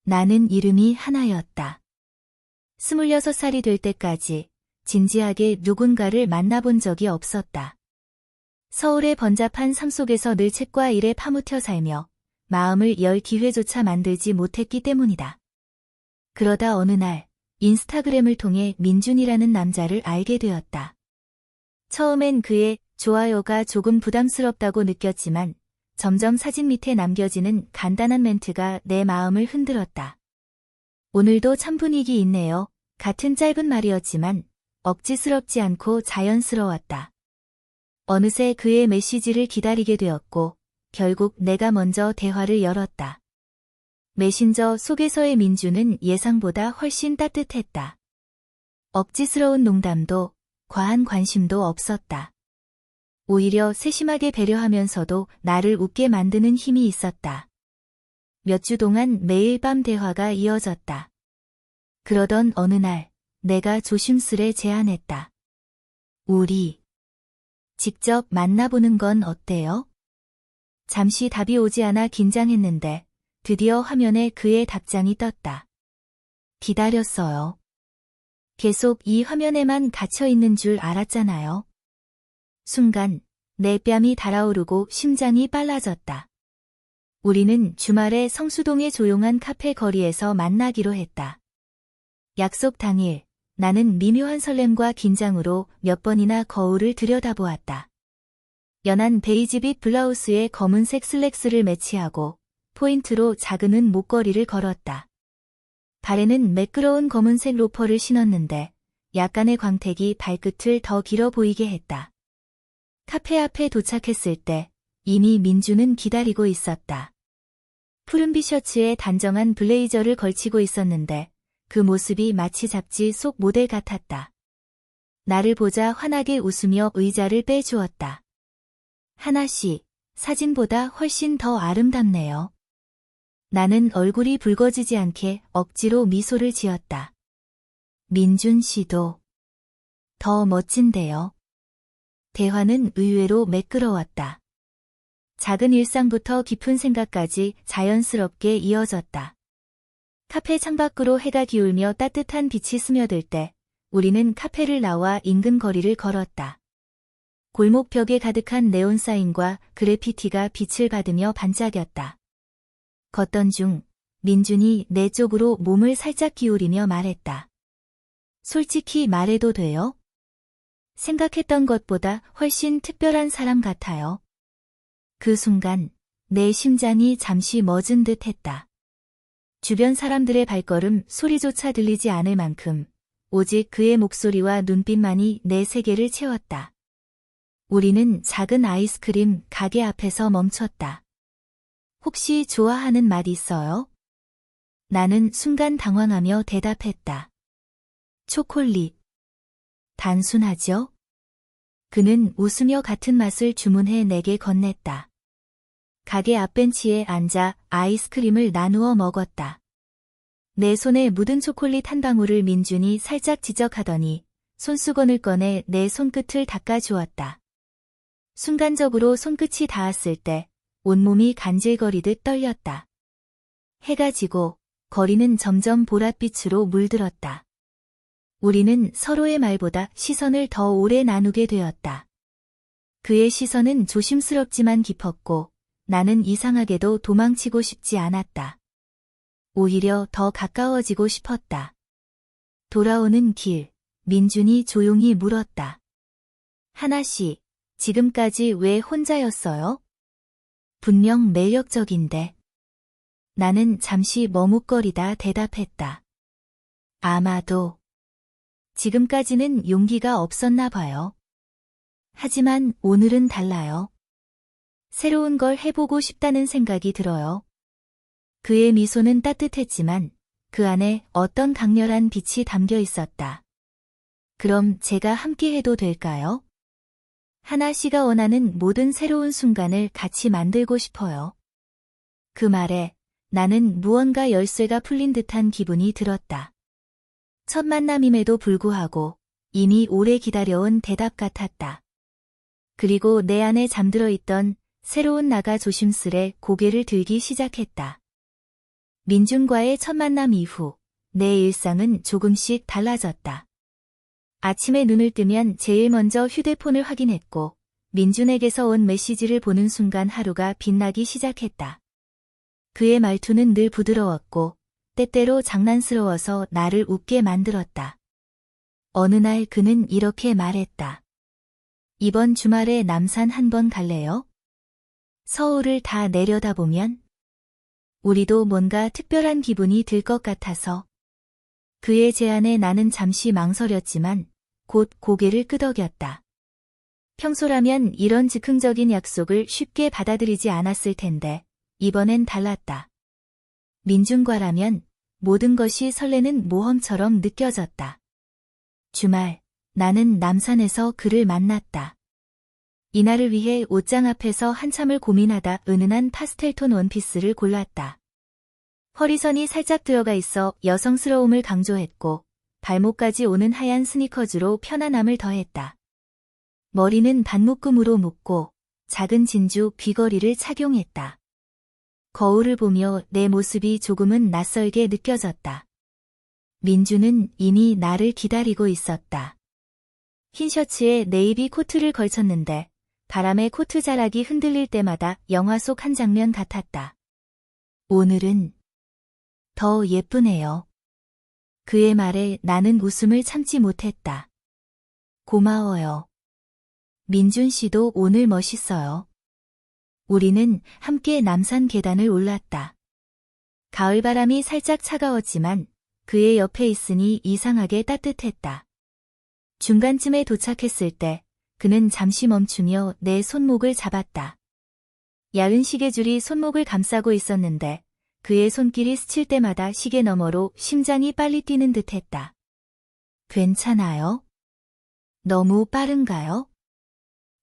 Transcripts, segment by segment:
나는 이름이 하나였다. 26살이 될 때까지 진지하게 누군가를 만나본 적이 없었다. 서울의 번잡한 삶 속에서 늘 책과 일에 파묻혀 살며 마음을 열 기회조차 만들지 못했기 때문이다. 그러다 어느 날 인스타그램을 통해 민준이라는 남자를 알게 되었다. 처음엔 그의 좋아요가 조금 부담스럽다고 느꼈지만 점점 사진 밑에 남겨지는 간단한 멘트가 내 마음을 흔들었다. 오늘도 참 분위기 있네요. 같은 짧은 말이었지만 억지스럽지 않고 자연스러웠다. 어느새 그의 메시지를 기다리게 되었고 결국 내가 먼저 대화를 열었다. 메신저 속에서의 민주는 예상보다 훨씬 따뜻했다. 억지스러운 농담도 과한 관심도 없었다. 오히려 세심하게 배려하면서도 나를 웃게 만드는 힘이 있었다. 몇 주 동안 매일 밤 대화가 이어졌다. 그러던 어느 날 내가 조심스레 제안했다. 우리 직접 만나보는 건 어때요? 잠시 답이 오지 않아 긴장했는데 드디어 화면에 그의 답장이 떴다. 기다렸어요. 계속 이 화면에만 갇혀 있는 줄 알았잖아요. 순간 내 뺨이 달아오르고 심장이 빨라졌다. 우리는 주말에 성수동의 조용한 카페 거리에서 만나기로 했다. 약속 당일 나는 미묘한 설렘과 긴장으로 몇 번이나 거울을 들여다보았다. 연한 베이지빛 블라우스에 검은색 슬랙스를 매치하고 포인트로 작은 은 목걸이를 걸었다. 발에는 매끄러운 검은색 로퍼를 신었는데 약간의 광택이 발끝을 더 길어 보이게 했다. 카페 앞에 도착했을 때 이미 민주는 기다리고 있었다. 푸른빛 셔츠에 단정한 블레이저를 걸치고 있었는데 그 모습이 마치 잡지 속 모델 같았다. 나를 보자 환하게 웃으며 의자를 빼주었다. 하나 씨, 사진보다 훨씬 더 아름답네요. 나는 얼굴이 붉어지지 않게 억지로 미소를 지었다. 민준 씨도 더 멋진데요. 대화는 의외로 매끄러웠다. 작은 일상부터 깊은 생각까지 자연스럽게 이어졌다. 카페 창밖으로 해가 기울며 따뜻한 빛이 스며들 때 우리는 카페를 나와 인근 거리를 걸었다. 골목벽에 가득한 네온 사인과 그래피티가 빛을 받으며 반짝였다. 걷던 중 민준이 내 쪽으로 몸을 살짝 기울이며 말했다. 솔직히 말해도 돼요? 생각했던 것보다 훨씬 특별한 사람 같아요. 그 순간 내 심장이 잠시 멎은 듯 했다. 주변 사람들의 발걸음 소리조차 들리지 않을 만큼 오직 그의 목소리와 눈빛만이 내 세계를 채웠다. 우리는 작은 아이스크림 가게 앞에서 멈췄다. 혹시 좋아하는 맛 있어요? 나는 순간 당황하며 대답했다. 초콜릿. 단순하죠? 그는 웃으며 같은 맛을 주문해 내게 건넸다. 가게 앞 벤치에 앉아 아이스크림을 나누어 먹었다. 내 손에 묻은 초콜릿 한 방울을 민준이 살짝 지적하더니 손수건을 꺼내 내 손끝을 닦아주었다. 순간적으로 손끝이 닿았을 때 온몸이 간질거리듯 떨렸다. 해가 지고 거리는 점점 보랏빛으로 물들었다. 우리는 서로의 말보다 시선을 더 오래 나누게 되었다. 그의 시선은 조심스럽지만 깊었고 나는 이상하게도 도망치고 싶지 않았다. 오히려 더 가까워지고 싶었다. 돌아오는 길, 민준이 조용히 물었다. 하나 씨, 지금까지 왜 혼자였어요? 분명 매력적인데. 나는 잠시 머뭇거리다 대답했다. 아마도. 지금까지는 용기가 없었나 봐요. 하지만 오늘은 달라요. 새로운 걸 해보고 싶다는 생각이 들어요. 그의 미소는 따뜻했지만 그 안에 어떤 강렬한 빛이 담겨 있었다. 그럼 제가 함께 해도 될까요? 하나 씨가 원하는 모든 새로운 순간을 같이 만들고 싶어요. 그 말에 나는 무언가 열쇠가 풀린 듯한 기분이 들었다. 첫 만남임에도 불구하고 이미 오래 기다려온 대답 같았다. 그리고 내 안에 잠들어 있던 새로운 나가 조심스레 고개를 들기 시작했다. 민준과의 첫 만남 이후 내 일상은 조금씩 달라졌다. 아침에 눈을 뜨면 제일 먼저 휴대폰을 확인했고 민준에게서 온 메시지를 보는 순간 하루가 빛나기 시작했다. 그의 말투는 늘 부드러웠고 때때로 장난스러워서 나를 웃게 만들었다. 어느 날 그는 이렇게 말했다. 이번 주말에 남산 한번 갈래요? 서울을 다 내려다보면 우리도 뭔가 특별한 기분이 들 것 같아서. 그의 제안에 나는 잠시 망설였지만 곧 고개를 끄덕였다. 평소라면 이런 즉흥적인 약속을 쉽게 받아들이지 않았을 텐데 이번엔 달랐다. 민준과라면 모든 것이 설레는 모험처럼 느껴졌다. 주말, 나는 남산에서 그를 만났다. 이날을 위해 옷장 앞에서 한참을 고민하다 은은한 파스텔톤 원피스를 골랐다. 허리선이 살짝 들어가 있어 여성스러움을 강조했고 발목까지 오는 하얀 스니커즈로 편안함을 더했다. 머리는 반묶음으로 묶고 작은 진주 귀걸이를 착용했다. 거울을 보며 내 모습이 조금은 낯설게 느껴졌다. 민주는 이미 나를 기다리고 있었다. 흰 셔츠에 네이비 코트를 걸쳤는데 바람에 코트 자락이 흔들릴 때마다 영화 속 한 장면 같았다. 오늘은 더 예쁘네요. 그의 말에 나는 웃음을 참지 못했다. 고마워요. 민준 씨도 오늘 멋있어요. 우리는 함께 남산 계단을 올랐다. 가을바람이 살짝 차가웠지만 그의 옆에 있으니 이상하게 따뜻했다. 중간쯤에 도착했을 때 그는 잠시 멈추며 내 손목을 잡았다. 야은 시계줄이 손목을 감싸고 있었는데 그의 손길이 스칠 때마다 시계 너머로 심장이 빨리 뛰는 듯했다. 괜찮아요? 너무 빠른가요?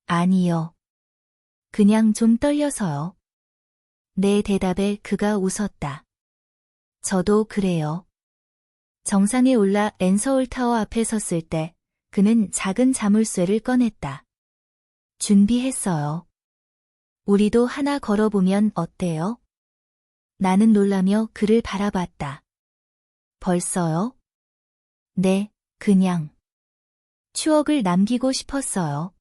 아니요. 그냥 좀 떨려서요. 내 대답에 그가 웃었다. 저도 그래요. 정상에 올라 엔서울타워 앞에 섰을 때 그는 작은 자물쇠를 꺼냈다. 준비했어요. 우리도 하나 걸어보면 어때요? 나는 놀라며 그를 바라봤다. 벌써요? 네, 그냥. 추억을 남기고 싶었어요.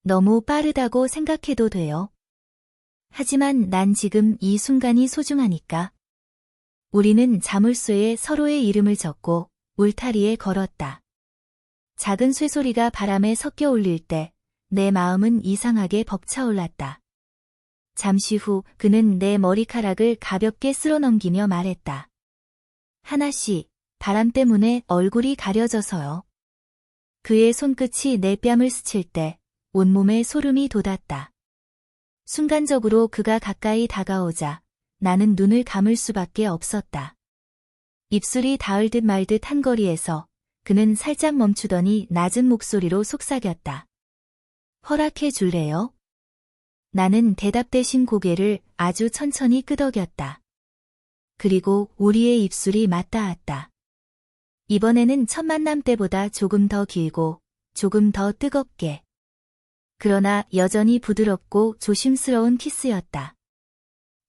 너무 빠르다고 생각해도 돼요. 하지만 난 지금 이 순간이 소중하니까. 우리는 자물쇠에 서로의 이름을 적고 울타리에 걸었다. 작은 쇠소리가 바람에 섞여 울릴 때 내 마음은 이상하게 벅차올랐다. 잠시 후 그는 내 머리카락을 가볍게 쓸어넘기며 말했다. 하나씨, 바람 때문에 얼굴이 가려져서요. 그의 손끝이 내 뺨을 스칠 때 온몸에 소름이 돋았다. 순간적으로 그가 가까이 다가오자 나는 눈을 감을 수밖에 없었다. 입술이 닿을 듯 말 듯 한 거리에서 그는 살짝 멈추더니 낮은 목소리로 속삭였다. 허락해 줄래요? 나는 대답 대신 고개를 아주 천천히 끄덕였다. 그리고 우리의 입술이 맞닿았다. 이번에는 첫 만남 때보다 조금 더 길고 조금 더 뜨겁게. 그러나 여전히 부드럽고 조심스러운 키스였다.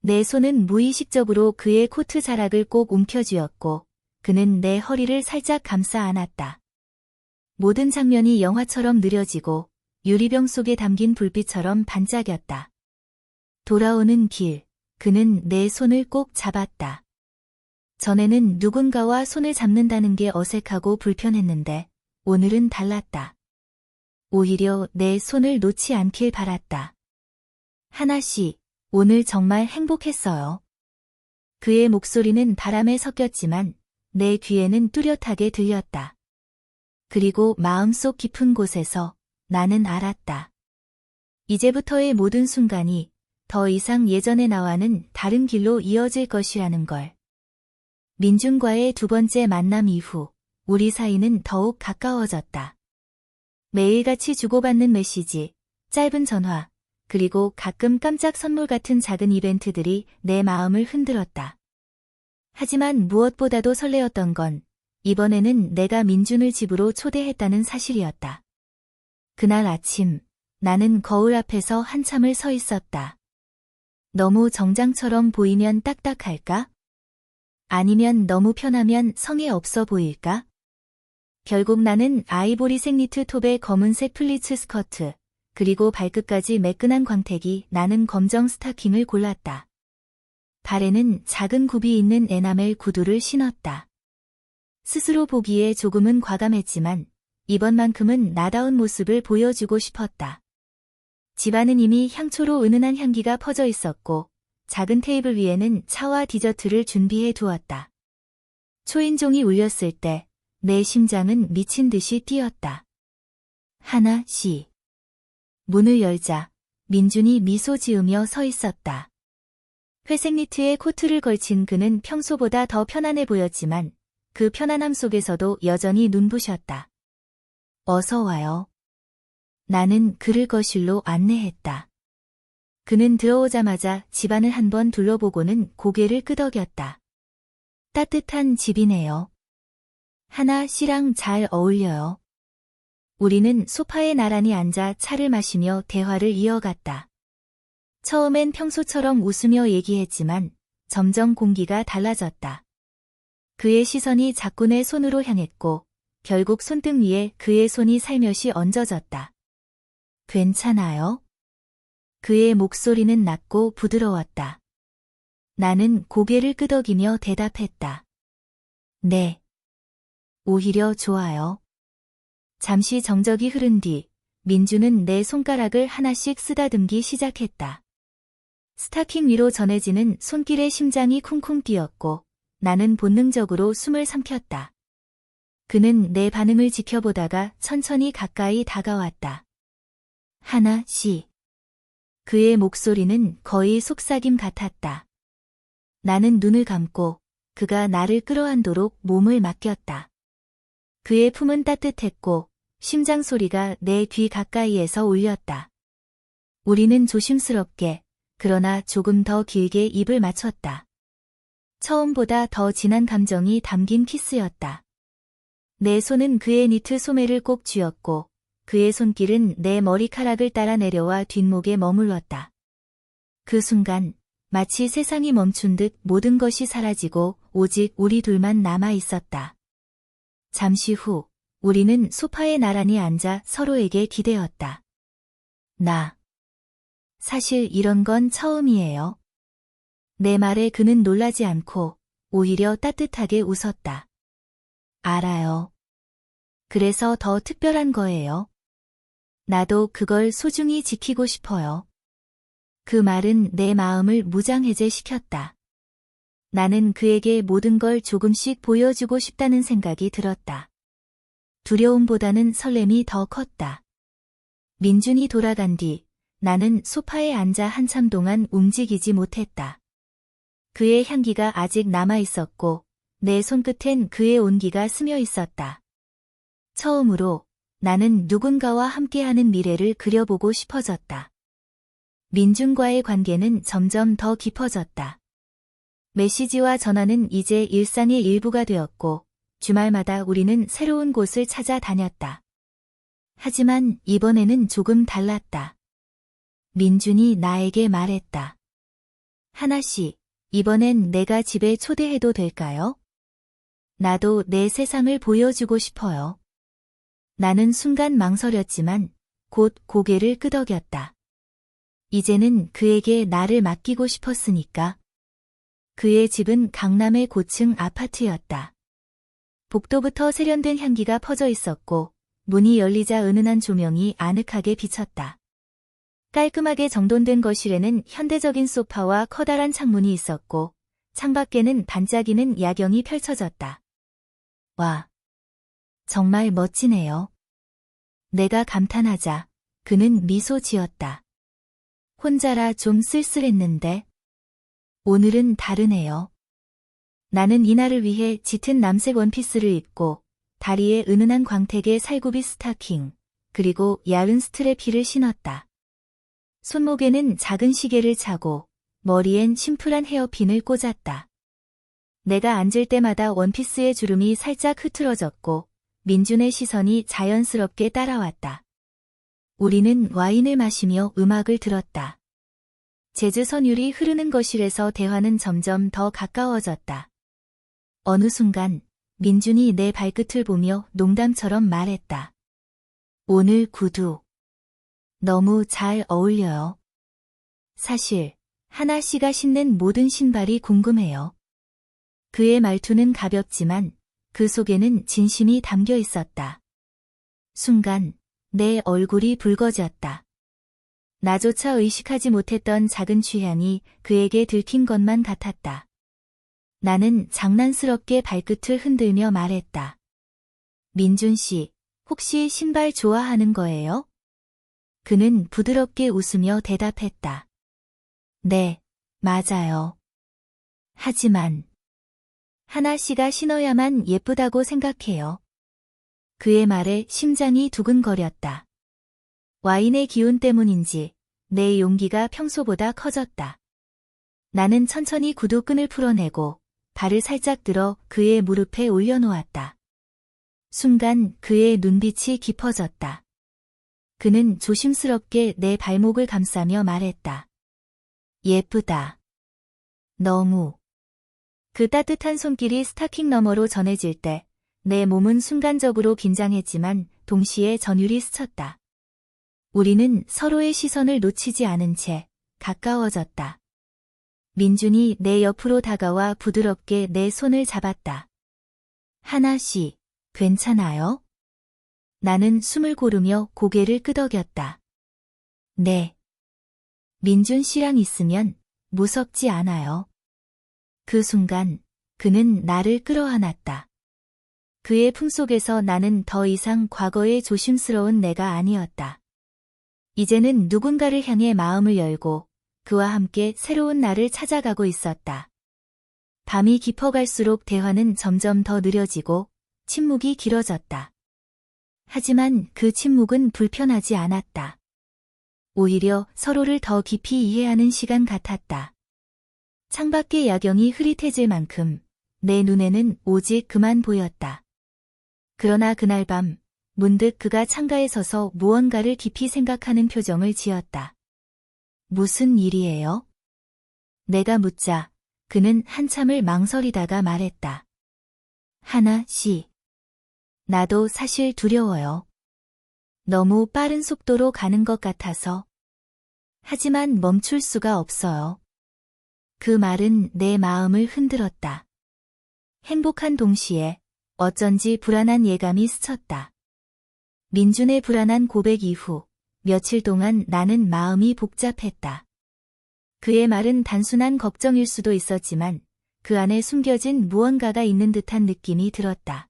내 손은 무의식적으로 그의 코트 자락을 꼭 움켜쥐었고 그는 내 허리를 살짝 감싸 안았다. 모든 장면이 영화처럼 느려지고 유리병 속에 담긴 불빛처럼 반짝였다. 돌아오는 길, 그는 내 손을 꼭 잡았다. 전에는 누군가와 손을 잡는다는 게 어색하고 불편했는데 오늘은 달랐다. 오히려 내 손을 놓지 않길 바랐다. 하나씨, 오늘 정말 행복했어요. 그의 목소리는 바람에 섞였지만 내 귀에는 뚜렷하게 들렸다. 그리고 마음속 깊은 곳에서 나는 알았다. 이제부터의 모든 순간이 더 이상 예전의 나와는 다른 길로 이어질 것이라는 걸. 민준과의 두 번째 만남 이후 우리 사이는 더욱 가까워졌다. 매일같이 주고받는 메시지, 짧은 전화, 그리고 가끔 깜짝 선물 같은 작은 이벤트들이 내 마음을 흔들었다. 하지만 무엇보다도 설레었던 건 이번에는 내가 민준을 집으로 초대했다는 사실이었다. 그날 아침, 나는 거울 앞에서 한참을 서 있었다. 너무 정장처럼 보이면 딱딱할까? 아니면 너무 편하면 성의 없어 보일까? 결국 나는 아이보리색 니트 톱에 검은색 플리츠 스커트, 그리고 발끝까지 매끈한 광택이 나는 검정 스타킹을 골랐다. 발에는 작은 굽이 있는 에나멜 구두를 신었다. 스스로 보기에 조금은 과감했지만 이번만큼은 나다운 모습을 보여주고 싶었다. 집안은 이미 향초로 은은한 향기가 퍼져 있었고 작은 테이블 위에는 차와 디저트를 준비해 두었다. 초인종이 울렸을 때 내 심장은 미친 듯이 뛰었다. 하나 씨. 문을 열자 민준이 미소 지으며 서 있었다. 회색 니트에 코트를 걸친 그는 평소보다 더 편안해 보였지만 그 편안함 속에서도 여전히 눈부셨다. 어서 와요. 나는 그를 거실로 안내했다. 그는 들어오자마자 집안을 한번 둘러보고는 고개를 끄덕였다. 따뜻한 집이네요. 하나 씨랑 잘 어울려요. 우리는 소파에 나란히 앉아 차를 마시며 대화를 이어갔다. 처음엔 평소처럼 웃으며 얘기했지만 점점 공기가 달라졌다. 그의 시선이 자꾸 내 손으로 향했고 결국 손등 위에 그의 손이 살며시 얹어졌다. 괜찮아요? 그의 목소리는 낮고 부드러웠다. 나는 고개를 끄덕이며 대답했다. 네. 오히려 좋아요. 잠시 정적이 흐른 뒤 민주는 내 손가락을 하나씩 쓰다듬기 시작했다. 스타킹 위로 전해지는 손길에 심장이 쿵쿵 뛰었고 나는 본능적으로 숨을 삼켰다. 그는 내 반응을 지켜보다가 천천히 가까이 다가왔다. 하나 씨. 그의 목소리는 거의 속삭임 같았다. 나는 눈을 감고 그가 나를 끌어안도록 몸을 맡겼다. 그의 품은 따뜻했고 심장 소리가 내 귀 가까이에서 울렸다. 우리는 조심스럽게 그러나 조금 더 길게 입을 맞췄다. 처음보다 더 진한 감정이 담긴 키스였다. 내 손은 그의 니트 소매를 꼭 쥐었고 그의 손길은 내 머리카락을 따라 내려와 뒷목에 머물렀다. 그 순간 마치 세상이 멈춘 듯 모든 것이 사라지고 오직 우리 둘만 남아 있었다. 잠시 후 우리는 소파에 나란히 앉아 서로에게 기대었다. 사실 이런 건 처음이에요. 내 말에 그는 놀라지 않고 오히려 따뜻하게 웃었다. 알아요. 그래서 더 특별한 거예요. 나도 그걸 소중히 지키고 싶어요. 그 말은 내 마음을 무장해제시켰다. 나는 그에게 모든 걸 조금씩 보여주고 싶다는 생각이 들었다. 두려움보다는 설렘이 더 컸다. 민준이 돌아간 뒤 나는 소파에 앉아 한참 동안 움직이지 못했다. 그의 향기가 아직 남아 있었고 내 손끝엔 그의 온기가 스며 있었다. 처음으로 나는 누군가와 함께하는 미래를 그려보고 싶어졌다. 민준과의 관계는 점점 더 깊어졌다. 메시지와 전화는 이제 일상의 일부가 되었고 주말마다 우리는 새로운 곳을 찾아다녔다. 하지만 이번에는 조금 달랐다. 민준이 나에게 말했다. 하나씨, 이번엔 내가 집에 초대해도 될까요? 나도 내 세상을 보여주고 싶어요. 나는 순간 망설였지만 곧 고개를 끄덕였다. 이제는 그에게 나를 맡기고 싶었으니까. 그의 집은 강남의 고층 아파트였다. 복도부터 세련된 향기가 퍼져 있었고 문이 열리자 은은한 조명이 아늑하게 비쳤다. 깔끔하게 정돈된 거실에는 현대적인 소파와 커다란 창문이 있었고 창밖에는 반짝이는 야경이 펼쳐졌다. 와, 정말 멋지네요. 내가 감탄하자 그는 미소 지었다. 혼자라 좀 쓸쓸했는데 오늘은 다르네요. 나는 이날을 위해 짙은 남색 원피스를 입고 다리에 은은한 광택의 살구비 스타킹, 그리고 얇은 스트랩 힐을 신었다. 손목에는 작은 시계를 차고 머리엔 심플한 헤어핀을 꽂았다. 내가 앉을 때마다 원피스의 주름이 살짝 흐트러졌고 민준의 시선이 자연스럽게 따라왔다. 우리는 와인을 마시며 음악을 들었다. 재즈 선율이 흐르는 거실에서 대화는 점점 더 가까워졌다. 어느 순간 민준이 내 발끝을 보며 농담처럼 말했다. 오늘 구두 너무 잘 어울려요. 사실 하나 씨가 신는 모든 신발이 궁금해요. 그의 말투는 가볍지만 그 속에는 진심이 담겨 있었다. 순간 내 얼굴이 붉어졌다. 나조차 의식하지 못했던 작은 취향이 그에게 들킨 것만 같았다. 나는 장난스럽게 발끝을 흔들며 말했다. 민준 씨, 혹시 신발 좋아하는 거예요? 그는 부드럽게 웃으며 대답했다. 네, 맞아요. 하지만 하나 씨가 신어야만 예쁘다고 생각해요. 그의 말에 심장이 두근거렸다. 와인의 기운 때문인지 내 용기가 평소보다 커졌다. 나는 천천히 구두끈을 풀어내고 발을 살짝 들어 그의 무릎에 올려놓았다. 순간 그의 눈빛이 깊어졌다. 그는 조심스럽게 내 발목을 감싸며 말했다. 예쁘다. 너무. 그 따뜻한 손길이 스타킹 너머로 전해질 때 내 몸은 순간적으로 긴장했지만 동시에 전율이 스쳤다. 우리는 서로의 시선을 놓치지 않은 채 가까워졌다. 민준이 내 옆으로 다가와 부드럽게 내 손을 잡았다. 하나 씨, 괜찮아요? 나는 숨을 고르며 고개를 끄덕였다. 네. 민준 씨랑 있으면 무섭지 않아요. 그 순간 그는 나를 끌어안았다. 그의 품속에서 나는 더 이상 과거의 조심스러운 내가 아니었다. 이제는 누군가를 향해 마음을 열고 그와 함께 새로운 나를 찾아가고 있었다. 밤이 깊어갈수록 대화는 점점 더 느려지고 침묵이 길어졌다. 하지만 그 침묵은 불편하지 않았다. 오히려 서로를 더 깊이 이해하는 시간 같았다. 창밖의 야경이 흐릿해질 만큼 내 눈에는 오직 그만 보였다. 그러나 그날 밤 문득 그가 창가에 서서 무언가를 깊이 생각하는 표정을 지었다. 무슨 일이에요? 내가 묻자 그는 한참을 망설이다가 말했다. 하나 씨. 나도 사실 두려워요. 너무 빠른 속도로 가는 것 같아서. 하지만 멈출 수가 없어요. 그 말은 내 마음을 흔들었다. 행복한 동시에 어쩐지 불안한 예감이 스쳤다. 민준의 불안한 고백 이후 며칠 동안 나는 마음이 복잡했다. 그의 말은 단순한 걱정일 수도 있었지만 그 안에 숨겨진 무언가가 있는 듯한 느낌이 들었다.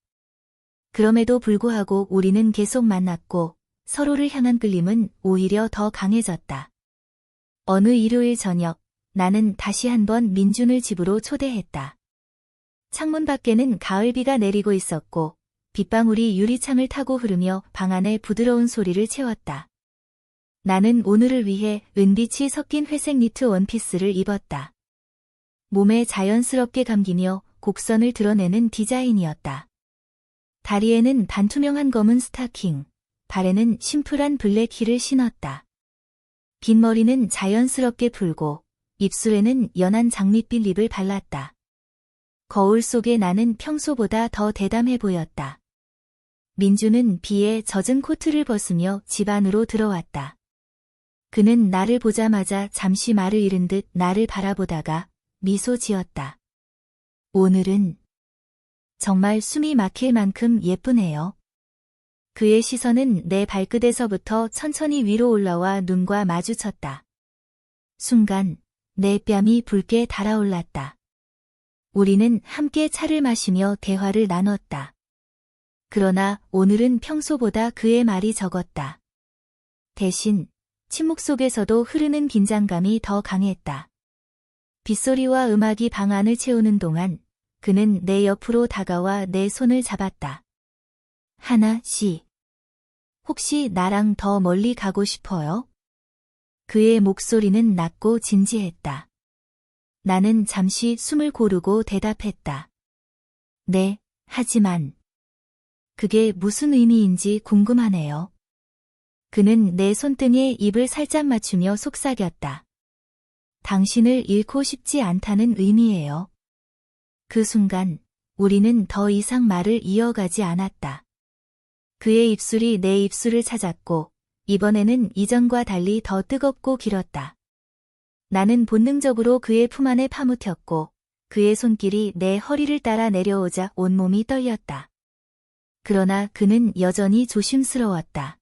그럼에도 불구하고 우리는 계속 만났고 서로를 향한 끌림은 오히려 더 강해졌다. 어느 일요일 저녁 나는 다시 한번 민준을 집으로 초대했다. 창문 밖에는 가을비가 내리고 있었고 빗방울이 유리창을 타고 흐르며 방 안의 부드러운 소리를 채웠다. 나는 오늘을 위해 은빛이 섞인 회색 니트 원피스를 입었다. 몸에 자연스럽게 감기며 곡선을 드러내는 디자인이었다. 다리에는 반투명한 검은 스타킹, 발에는 심플한 블랙 힐을 신었다. 긴 머리는 자연스럽게 풀고 입술에는 연한 장밋빛 립을 발랐다. 거울 속에 나는 평소보다 더 대담해 보였다. 민주는 비에 젖은 코트를 벗으며 집 안으로 들어왔다. 그는 나를 보자마자 잠시 말을 잃은 듯 나를 바라보다가 미소 지었다. 오늘은 정말 숨이 막힐 만큼 예쁘네요. 그의 시선은 내 발끝에서부터 천천히 위로 올라와 눈과 마주쳤다. 순간 내 뺨이 붉게 달아올랐다. 우리는 함께 차를 마시며 대화를 나눴다. 그러나 오늘은 평소보다 그의 말이 적었다. 대신 침묵 속에서도 흐르는 긴장감이 더 강했다. 빗소리와 음악이 방 안을 채우는 동안 그는 내 옆으로 다가와 내 손을 잡았다. 하나 씨. 혹시 나랑 더 멀리 가고 싶어요? 그의 목소리는 낮고 진지했다. 나는 잠시 숨을 고르고 대답했다. 네, 하지만 그게 무슨 의미인지 궁금하네요. 그는 내 손등에 입을 살짝 맞추며 속삭였다. 당신을 잃고 싶지 않다는 의미예요. 그 순간 우리는 더 이상 말을 이어가지 않았다. 그의 입술이 내 입술을 찾았고 이번에는 이전과 달리 더 뜨겁고 길었다. 나는 본능적으로 그의 품 안에 파묻혔고 그의 손길이 내 허리를 따라 내려오자 온몸이 떨렸다. 그러나 그는 여전히 조심스러웠다.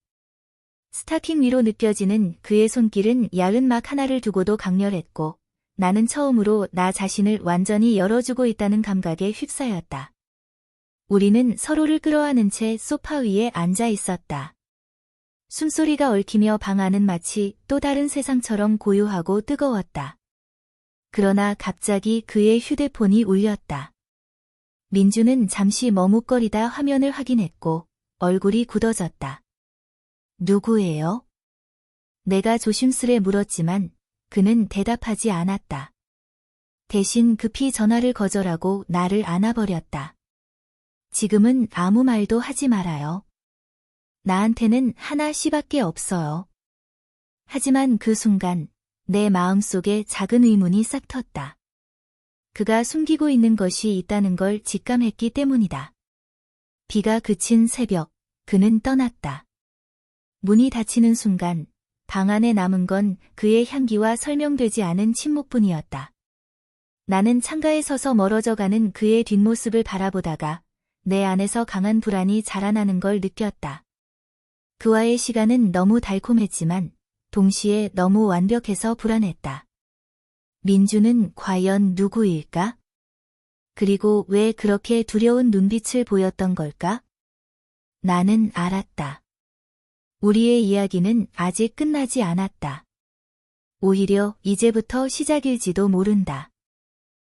스타킹 위로 느껴지는 그의 손길은 얇은 막 하나를 두고도 강렬했고 나는 처음으로 나 자신을 완전히 열어주고 있다는 감각에 휩싸였다. 우리는 서로를 끌어안은 채 소파 위에 앉아 있었다. 숨소리가 얽히며 방 안은 마치 또 다른 세상처럼 고요하고 뜨거웠다. 그러나 갑자기 그의 휴대폰이 울렸다. 민주는 잠시 머뭇거리다 화면을 확인했고 얼굴이 굳어졌다. 누구예요? 내가 조심스레 물었지만 그는 대답하지 않았다. 대신 급히 전화를 거절하고 나를 안아버렸다. 지금은 아무 말도 하지 말아요. 나한테는 하나씩밖에 없어요. 하지만 그 순간 내 마음속에 작은 의문이 싹 텄다. 그가 숨기고 있는 것이 있다는 걸 직감했기 때문이다. 비가 그친 새벽, 그는 떠났다. 문이 닫히는 순간 방 안에 남은 건 그의 향기와 설명되지 않은 침묵뿐이었다. 나는 창가에 서서 멀어져가는 그의 뒷모습을 바라보다가 내 안에서 강한 불안이 자라나는 걸 느꼈다. 그와의 시간은 너무 달콤했지만 동시에 너무 완벽해서 불안했다. 민주는 과연 누구일까? 그리고 왜 그렇게 두려운 눈빛을 보였던 걸까? 나는 알았다. 우리의 이야기는 아직 끝나지 않았다. 오히려 이제부터 시작일지도 모른다.